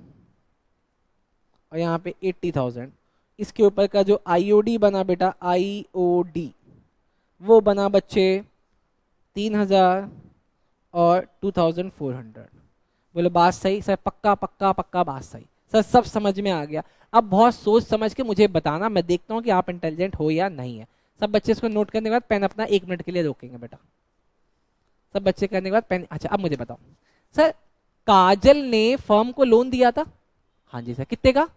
और यहाँ पे 80,000। इसके ऊपर का जो IOD बना बेटा, IOD वो बना बच्चे 3,000 और 2,400। बोलो बात सही सर, पक्का पक्का पक्का बात सही सर, सब समझ में आ गया। अब बहुत सोच समझ के मुझे बताना, मैं देखता हूँ कि आप इंटेलिजेंट हो या नहीं है। सब बच्चे इसको नोट करने के बाद पेन अपना 1 मिनट के लिए रोकेंगे बेटा। सब बच्चे करने के बाद पेन। अच्छा अब मुझे बताओ सर, काजल ने फर्म को लोन दिया था, हाँ जी सर, कितने का?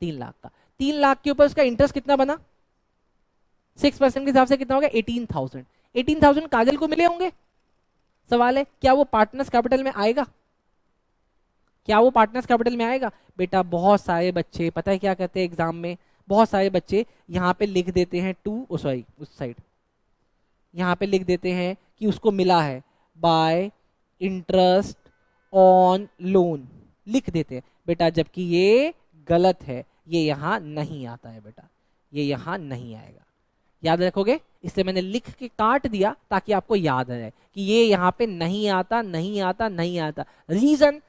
3 लाख का। 3 लाख के ऊपर उसका इंटरेस्ट कितना बना? 6% के हिसाब से कितना हो गया? 18,000। 18,000 काजल को मिले होंगे। सवाल है क्या वो पार्टनर्स कैपिटल में आएगा? क्या वो पार्टनर्स कैपिटल में आएगा? बेटा बहुत सारे बच्चे पता है क्या कहते हैं एग्जाम में, बहुत सारे बच्चे यहाँ पे लिख देते हैं टू, सॉरी उस साइड, यहाँ पे लिख देते हैं कि उसको मिला है बाय इंटरेस्ट ऑन लोन, लिख देते हैं बेटा, जबकि ये गलत है, ये यहाँ नहीं आता है बेटा, ये यहाँ नहीं आएगा। याद रखोगे? इसलिए मैंने लिख के काट दिया ताकि आपको याद आ जाए कि ये यहाँ पे नहीं आता, नहीं आता, नहीं आता। रीजन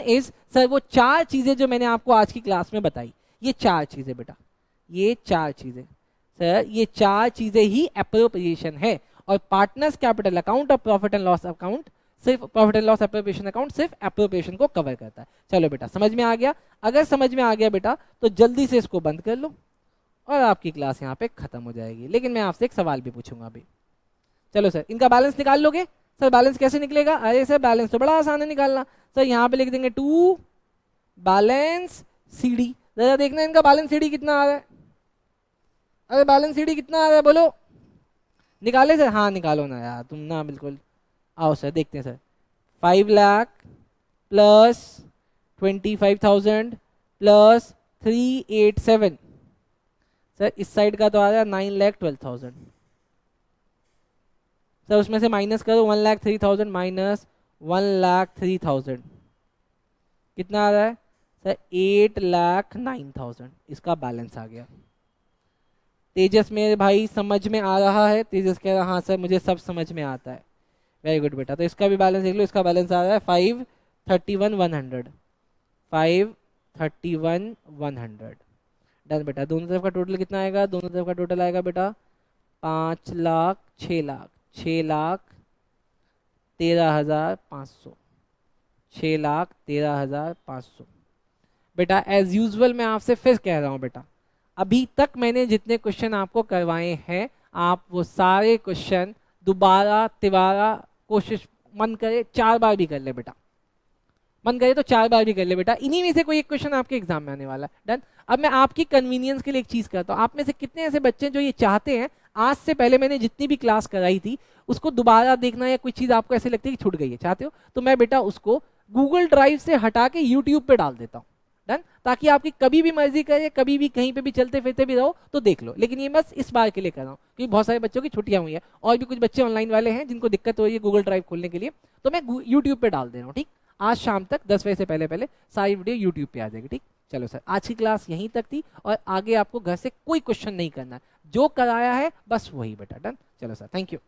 इज सर वो 4 चीजें जो मैंने आपको आज की क्लास में बताई, ये 4 चीजें बेटा, ये 4 चीजें सर, ये 4 चीजें ही अप्रोप्रिएशन है। और पार्टनर्स कैपिटल अकाउंट और प्रॉफिट एंड लॉस अकाउंट सिर्फ, profit and loss appropriation account सिर्फ अप्रोप्रिएशन को कवर करता है। चलो बेटा समझ में आ गया? अगर समझ में आ गया बेटा तो जल्दी से इसको बंद कर लो और आपकी क्लास यहाँ पे खत्म हो जाएगी। लेकिन मैं आपसे एक सवाल भी पूछूंगा अभी। चलो सर, इनका बैलेंस निकाल लोगे? सर बैलेंस कैसे निकलेगा? अरे सर बैलेंस तो बड़ा आसान है निकालना। सर यहाँ पे लिख देंगे टू बैलेंस सीडी, जरा देखना इनका बैलेंस सीडी कितना आ रहा है। अरे बैलेंस सीडी कितना आ रहा है बोलो? निकाले सर? हाँ निकालो ना यार तुम ना, बिल्कुल। आओ सर देखते हैं sir. 5 lakh plus 25,000 plus 387, sir इस साइड का तो आ रहा है 9,12,000। सर उसमें से माइनस करो 1,03,000 माइनस 1,03,000 कितना आ रहा है? सर 8,09,000 इसका बैलेंस आ गया। तेजस मेरे भाई समझ में आ रहा है? तेजस कह रहा हाँ सर मुझे सब समझ में आता है। वेरी गुड बेटा, तो इसका भी बैलेंस देख लो। इसका बैलेंस आ रहा है 531,100, 531,100। डन बेटा। दोनों तरफ का टोटल कितना आएगा? दोनों तरफ का टोटल आएगा बेटा 5 लाख 6 लाख 6,13,500, 6,13,500। बेटा एज यूजुअल मैं आपसे फिर कह रहा हूँ बेटा, अभी तक मैंने जितने क्वेश्चन आपको करवाए हैं आप वो सारे क्वेश्चन दोबारा तिबारा कोशिश मन करे 4 बार भी कर ले बेटा, मन करे तो 4 बार भी कर ले बेटा। इन्हीं में से कोई एक क्वेश्चन आपके एग्जाम में आने वाला है। डन। अब मैं आपकी कन्वीनियंस के लिए एक चीज करता हूँ, आप में से कितने ऐसे बच्चे हैं जो ये चाहते हैं आज से पहले मैंने जितनी भी क्लास कराई थी उसको दोबारा देखना, या कोई चीज आपको ऐसे लगती है कि छूट गई है, चाहते हो तो मैं बेटा उसको गूगल ड्राइव से हटा के यूट्यूब पे डाल देता हूँ। डन। ताकि आपकी कभी भी मर्जी करे, कभी भी कहीं पे भी चलते फिरते भी रहो तो देख लो। लेकिन ये बस इस बार के लिए कर रहा हूँ क्योंकि बहुत सारे बच्चों की छुट्टियां हुई है और भी कुछ बच्चे ऑनलाइन वाले हैं जिनको दिक्कत हो रही है गूगल ड्राइव खोलने के लिए, तो मैं यूट्यूब पे डाल दे रहा हूँ। ठीक, आज शाम तक 10 बजे से पहले पहले सारी वीडियो यूट्यूब पे आ जाएगी। ठीक, चलो सर आज की क्लास यहीं तक थी और आगे आपको घर से कोई क्वेश्चन नहीं करना है, जो कराया है बस वही बेटा। डन। चलो सर, थैंक यू।